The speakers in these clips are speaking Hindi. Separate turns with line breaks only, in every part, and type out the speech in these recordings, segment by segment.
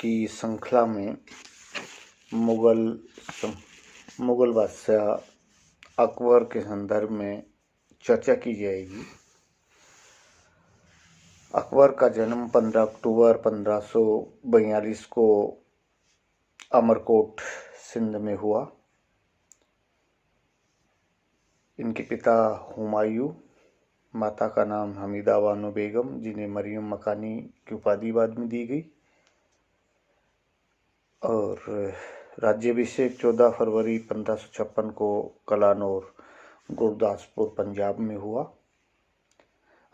की श्रृंखला में मुगल बादशाह अकबर के संदर्भ में चर्चा की जाएगी। अकबर का जन्म 15 अक्टूबर 1542 को अमरकोट सिंध में हुआ। इनके पिता हुमायूं, माता का नाम हमीदा बानो बेगम, जिन्हें मरियम मकानी की उपाधि बाद में दी गई, और राज्याभिषेक 14 फरवरी 1556 को कलानौर गुरदासपुर पंजाब में हुआ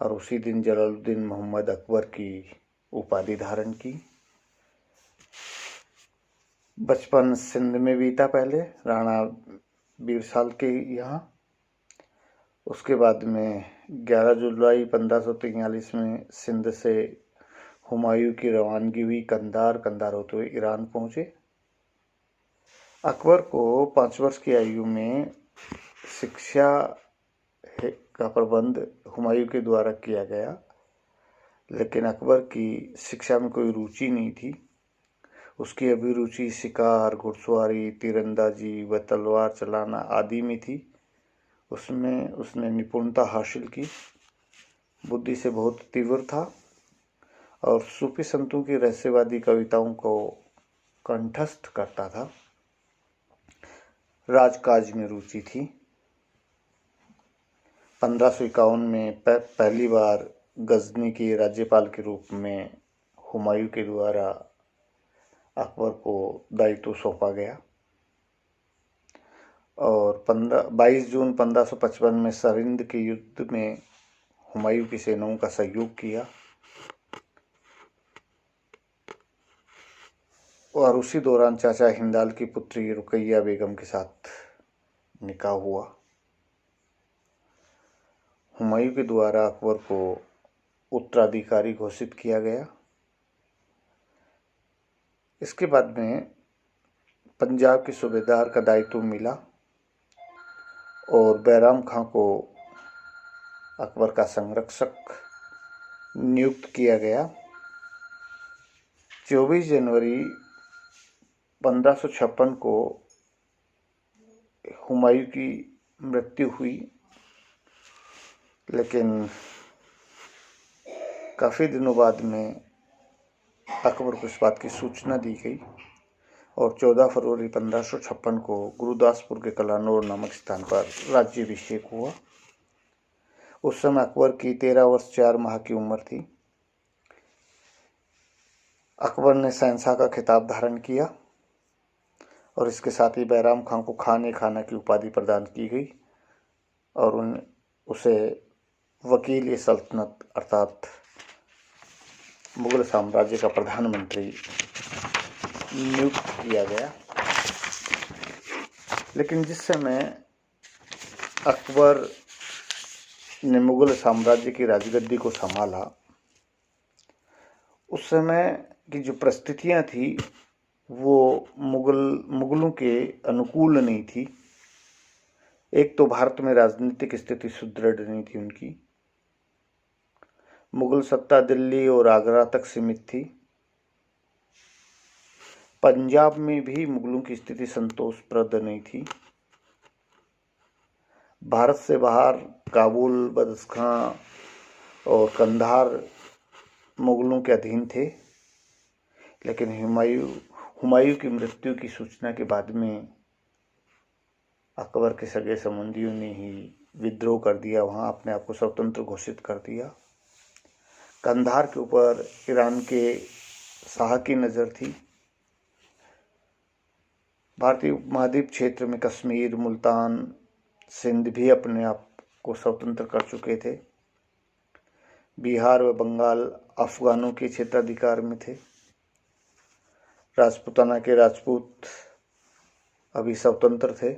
और उसी दिन जलालुद्दीन मोहम्मद अकबर की उपाधि धारण की। बचपन सिंध में बीता, पहले राणा बीरसाल के यहाँ। उसके बाद में 11 जुलाई 1543 में सिंध से हुमायूं की रवानगी हुई। कंधार होते हुए ईरान पहुंचे। अकबर को 5 वर्ष की आयु में शिक्षा का प्रबंध हुमायूं के द्वारा किया गया, लेकिन अकबर की शिक्षा में कोई रुचि नहीं थी। उसकी अभिरुचि शिकार, घुड़सवारी, तीरंदाजी व तलवार चलाना आदि में थी। उसमें उसने निपुणता हासिल की। बुद्धि से बहुत तीव्र था और सूफी संतों की रहस्यवादी कविताओं को कंठस्थ करता था। राजकाज में रुचि थी। 1551 में पहली बार गजनी के राज्यपाल के रूप में हुमायूं के द्वारा अकबर को दायित्व सौंपा गया और 22 जून 1555 में सरिंद के युद्ध में हुमायूं की सेनाओं का सहयोग किया और उसी दौरान चाचा हिंदाल की पुत्री रुकैया बेगम के साथ निकाह हुआ। हुमायूं के द्वारा अकबर को उत्तराधिकारी घोषित किया गया। इसके बाद में पंजाब के सूबेदार का दायित्व मिला और बैराम खां को अकबर का संरक्षक नियुक्त किया गया। 24 जनवरी 1556 को हुमायूं की मृत्यु हुई, लेकिन काफ़ी दिनों बाद में अकबर को इस बात की सूचना दी गई और 14 फरवरी 1556 को गुरदासपुर के कलानौर नामक स्थान पर राज्याभिषेक हुआ। उस समय अकबर की 13 वर्ष 4 माह की उम्र थी। अकबर ने शहंशाह का खिताब धारण किया और इसके साथ ही बैराम खां को खाना की उपाधि प्रदान की गई और उसे वकील सल्तनत अर्थात मुगल साम्राज्य का प्रधानमंत्री नियुक्त किया गया। लेकिन जिस समय अकबर ने मुगल साम्राज्य की राजगद्दी को संभाला, उस समय की जो परिस्थितियां थी वो मुगलों के अनुकूल नहीं थी। एक तो भारत में राजनीतिक स्थिति सुदृढ़ नहीं थी उनकी। मुगल सत्ता दिल्ली और आगरा तक सीमित थी। पंजाब में भी मुगलों की स्थिति संतोषप्रद नहीं थी। भारत से बाहर काबुल, बदख्शां और कंधार मुगलों के अधीन थे। लेकिन हुमायूं की मृत्यु की सूचना के बाद में अकबर के सगे संबंधियों ने ही विद्रोह कर दिया, वहाँ अपने आप को स्वतंत्र घोषित कर दिया। कंधार के ऊपर ईरान के शाह की नज़र थी। भारतीय उपमहाद्वीप क्षेत्र में कश्मीर, मुल्तान, सिंध भी अपने आप को स्वतंत्र कर चुके थे। बिहार व बंगाल अफगानों के क्षेत्राधिकार में थे। राजपूताना के राजपूत अभी स्वतंत्र थे।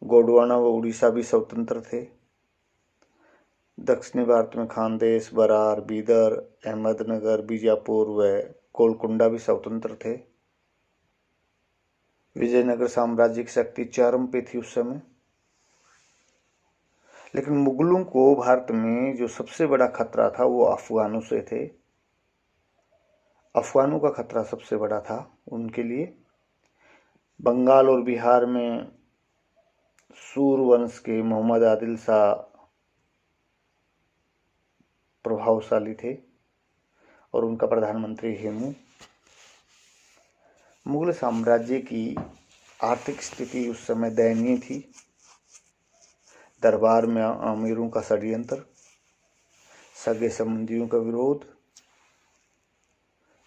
गोंडवाना व उड़ीसा भी स्वतंत्र थे। दक्षिणी भारत में खानदेश, बरार, बीदर, अहमदनगर, बीजापुर व गोलकुंडा भी स्वतंत्र थे। विजयनगर साम्राज्य की शक्ति चरम पे थी उस समय। लेकिन मुगलों को भारत में जो सबसे बड़ा खतरा था वो अफगानों से थे। अफगानों का खतरा सबसे बड़ा था उनके लिए। बंगाल और बिहार में सूर वंश के मोहम्मद आदिल शाह प्रभावशाली थे और उनका प्रधानमंत्री हेमू। मुगल साम्राज्य की आर्थिक स्थिति उस समय दयनीय थी। दरबार में अमीरों का षड्यंत्र, सगे संबंधियों का विरोध,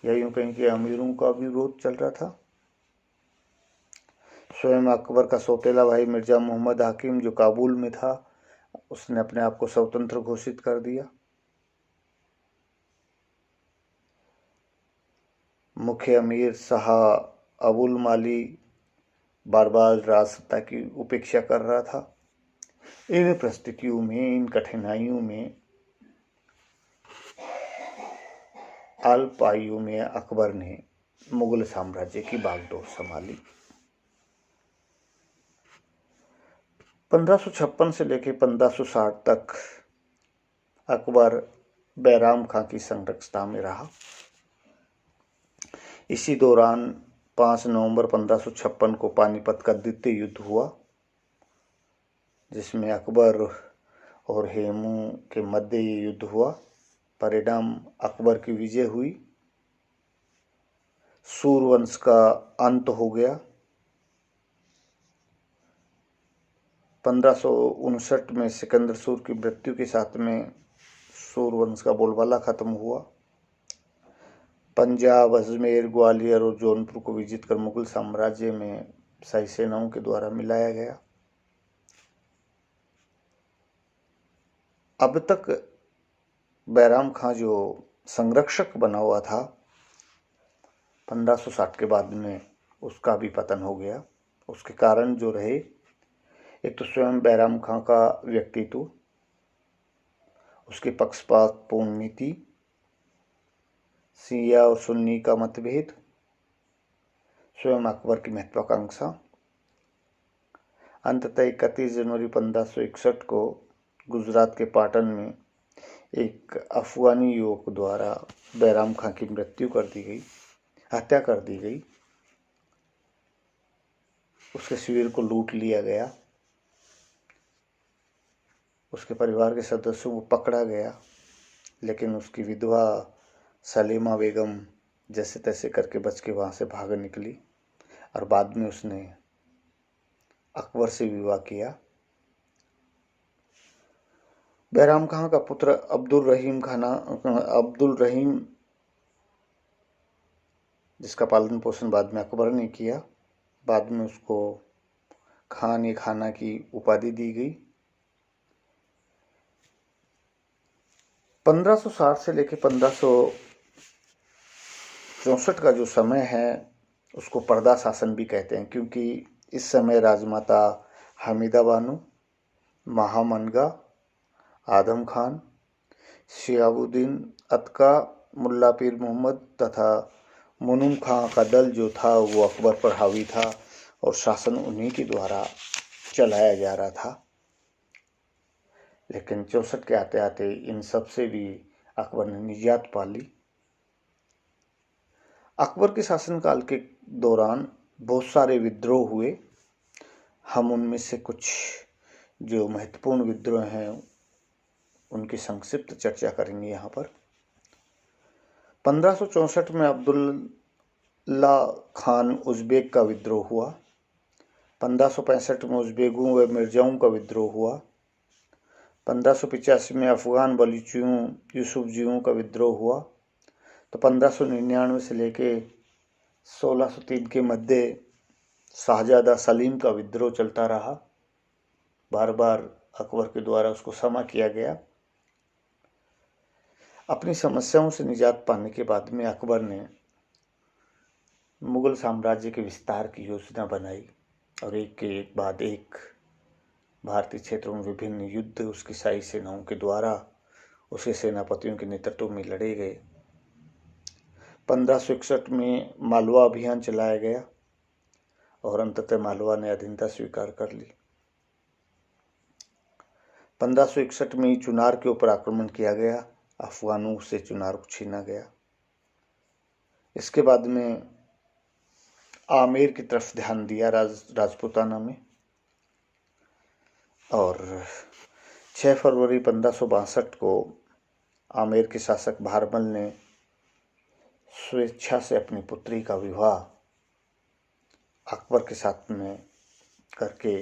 या यूं कहें कि अमीरों का भी विरोध चल रहा था। स्वयं अकबर का सौतेला भाई मिर्जा मोहम्मद हाकिम जो काबुल में था, उसने अपने आप को स्वतंत्र घोषित कर दिया। मुख्य अमीर शाह अबुल माली बार बार राजसत्ता की उपेक्षा कर रहा था। इन परिस्थितियों में, इन कठिनाइयों में अल्प आयु में अकबर ने मुगल साम्राज्य की बागडोर संभाली। 1556 से लेकर 1560 तक अकबर बैराम खां की संरक्षता में रहा। इसी दौरान 5 नवंबर 1556 को पानीपत का द्वितीय युद्ध हुआ, जिसमें अकबर और हेमू के मध्य ये युद्ध हुआ। परिणाम अकबर की विजय हुई, सूर वंश का अंत हो गया। 1559 में सिकंदर सूर की मृत्यु के साथ में सूर वंश का बोलबाला खत्म हुआ। पंजाब, अजमेर, ग्वालियर और जौनपुर को विजित कर मुगल साम्राज्य में शाही सेनाओं के द्वारा मिलाया गया। अब तक बैराम खां जो संरक्षक बना हुआ था, 1560 के बाद में उसका भी पतन हो गया। उसके कारण जो रहे, एक तो स्वयं बैराम खां का व्यक्तित्व, उसकी पक्षपातपूर्ण नीति, शिया और सुन्नी का मतभेद, स्वयं अकबर की महत्वाकांक्षा। अंततः 31 जनवरी 1561 को गुजरात के पाटन में एक अफगानी युवक द्वारा बैराम खां की मृत्यु कर दी गई, हत्या कर दी गई। उसके शिविर को लूट लिया गया, उसके परिवार के सदस्यों को पकड़ा गया, लेकिन उसकी विधवा सलीमा बेगम जैसे तैसे करके बच के वहाँ से भाग निकली और बाद में उसने अकबर से विवाह किया। बैराम खां का पुत्र अब्दुल रहीम, जिसका पालन पोषण बाद में अकबर ने किया, बाद में उसको खान ए खाना की उपाधि दी गई। 1560 से लेकर 1564 का जो समय है उसको पर्दा शासन भी कहते हैं, क्योंकि इस समय राजमाता हमीदा बानो, महामनगा, आदम खान, शिहाबुद्दीन अतका, मुल्ला पीर मोहम्मद तथा मुनुम खां का दल जो था वो अकबर पर हावी था और शासन उन्हीं के द्वारा चलाया जा रहा था। लेकिन 64 के आते आते इन सब से भी अकबर ने निजात पा ली। अकबर के शासनकाल के दौरान बहुत सारे विद्रोह हुए। हम उनमें से कुछ जो महत्वपूर्ण विद्रोह हैं उनकी संक्षिप्त चर्चा करेंगे यहाँ पर। 1564 में अब्दुल्ला खान उज़्बेक का विद्रोह हुआ। 1565 में उज़्बेकों व मिर्जाओं का विद्रोह हुआ। 1585 में अफगान बलूचियों यूसुफजियों का विद्रोह हुआ। तो 1599 से लेके 1603 के मध्य शाहजादा सलीम का विद्रोह चलता रहा। बार बार अकबर के द्वारा उसको क्षमा किया गया। अपनी समस्याओं से निजात पाने के बाद में अकबर ने मुगल साम्राज्य के विस्तार की योजना बनाई और एक के एक बाद एक भारतीय क्षेत्रों में विभिन्न युद्ध उसकी शाही सेनाओं के द्वारा उसके सेनापतियों के नेतृत्व में लड़े गए। 1561 में मालवा अभियान चलाया गया और अंततः मालवा ने अधीनता स्वीकार कर ली। 1561 में चुनार के ऊपर आक्रमण किया गया, अफगानों से चुनार को छीना गया। इसके बाद में आमेर की तरफ ध्यान दिया राजपूताना में, और 6 फरवरी 1562 को आमेर के शासक भारमल ने स्वेच्छा से अपनी पुत्री का विवाह अकबर के साथ में करके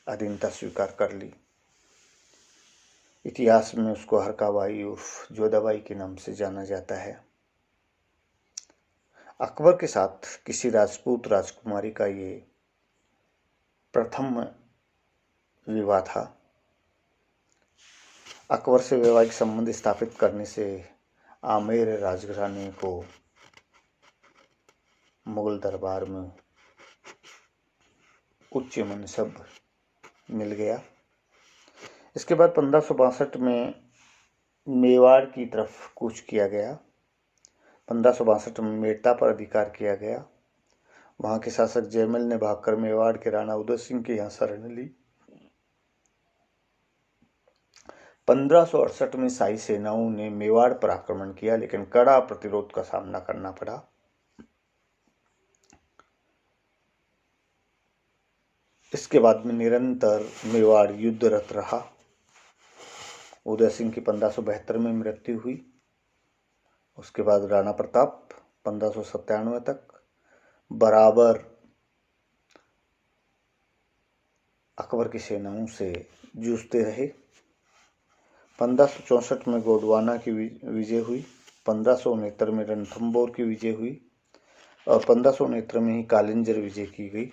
अधीनता स्वीकार कर ली। इतिहास में उसको हरकाबाई उर्फ जोधाबाई के नाम से जाना जाता है। अकबर के साथ किसी राजपूत राजकुमारी का ये प्रथम विवाह था। अकबर से वैवाहिक संबंध स्थापित करने से आमेर राजघराने को मुगल दरबार में उच्च मनसब मिल गया। इसके बाद 1562 में मेवाड़ की तरफ कूच किया गया। 1562 में मेड़ता पर अधिकार किया गया। वहां के शासक जयमल ने भागकर मेवाड़ के राणा उदय सिंह के यहाँ शरण ली। 1568 में शाही सेनाओं ने मेवाड़ पर आक्रमण किया, लेकिन कड़ा प्रतिरोध का सामना करना पड़ा। इसके बाद में निरंतर मेवाड़ युद्धरत रहा। उदय सिंह की 1572 में मृत्यु हुई। उसके बाद राणा प्रताप 1597 तक बराबर अकबर की सेनाओं से जूझते रहे। 1564 में गोंडवाना की विजय हुई, 1569 में रणथंभौर की विजय हुई और 1569 में ही कालिंजर विजय की गई।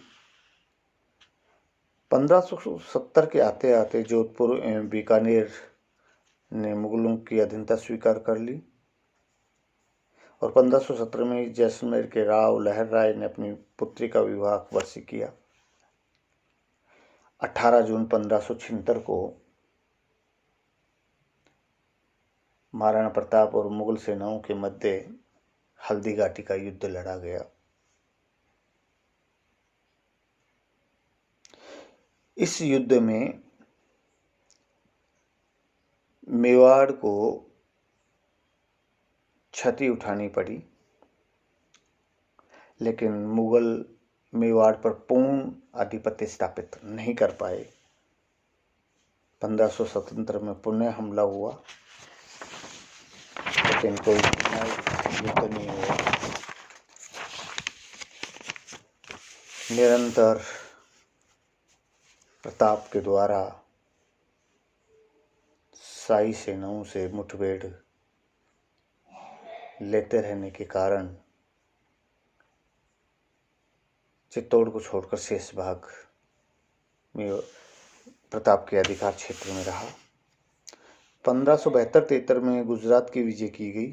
1570 के आते आते जोधपुर एवं बीकानेर ने मुगलों की अधीनता स्वीकार कर ली और 1517 में जैसलमेर के राव लहर राय ने अपनी पुत्री का विवाह अकबर से किया। 18 जून 1576 को महाराणा प्रताप और मुगल सेनाओं के मध्य हल्दी घाटी का युद्ध लड़ा गया। इस युद्ध में मेवाड़ को क्षति उठानी पड़ी, लेकिन मुगल मेवाड़ पर पूर्ण आधिपत्य स्थापित नहीं कर पाए। 1577 में पुनः हमला हुआ, लेकिन कोई युद्ध नहीं हुआ। निरंतर प्रताप के द्वारा शाही सेनाओं से मुठभेड़ लेते रहने के कारण चित्तौड़ को छोड़कर शेष भाग में प्रताप के अधिकार क्षेत्र में रहा। 1572-73 में गुजरात की विजय की गई।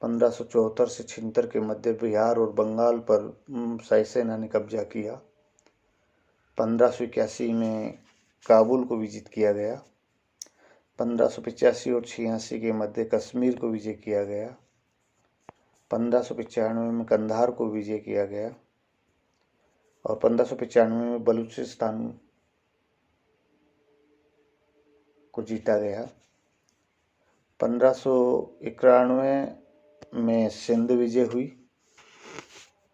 1574 से 76 के मध्य बिहार और बंगाल पर शाही सेना ने कब्जा किया। 1581 में काबुल को विजित किया गया। 1585 और 86 के मध्य कश्मीर को विजय किया गया। 1595 में कंधार को विजय किया गया और 1595 में बलूचिस्तान को जीता गया। 1591 में सिंध विजय हुई।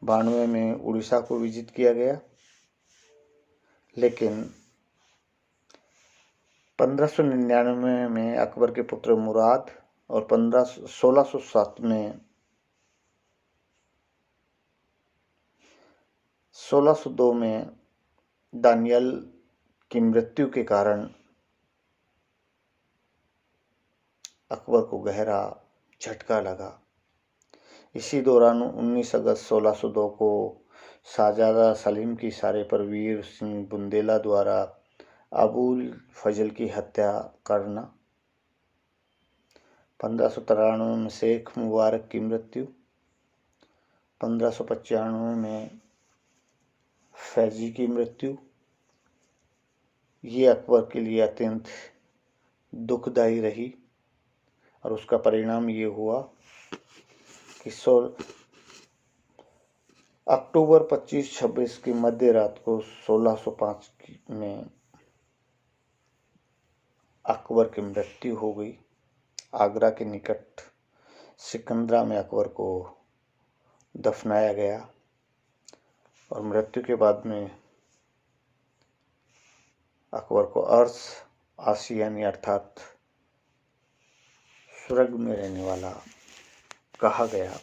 92 में उड़ीसा को विजित किया गया, लेकिन 1599 में अकबर के पुत्र मुराद और 1607 में 1602 में दानियल की मृत्यु के कारण अकबर को गहरा झटका लगा। इसी दौरान 19 अगस्त 1602 को शाहजादा सलीम की इशारे पर वीर सिंह बुंदेला द्वारा अबुल फजल की हत्या करना। 1593 में शेख मुबारक की मृत्यु। 1595 में फैजी की मृत्यु। ये अकबर के लिए अत्यंत दुखदायी रही और उसका परिणाम ये हुआ कि अक्टूबर 25-26 की मध्य रात को 1605 में अकबर की मृत्यु हो गई। आगरा के निकट सिकंदरा में अकबर को दफनाया गया और मृत्यु के बाद में अकबर को अर्श आसियानी अर्थात स्वर्ग में रहने वाला कहा गया।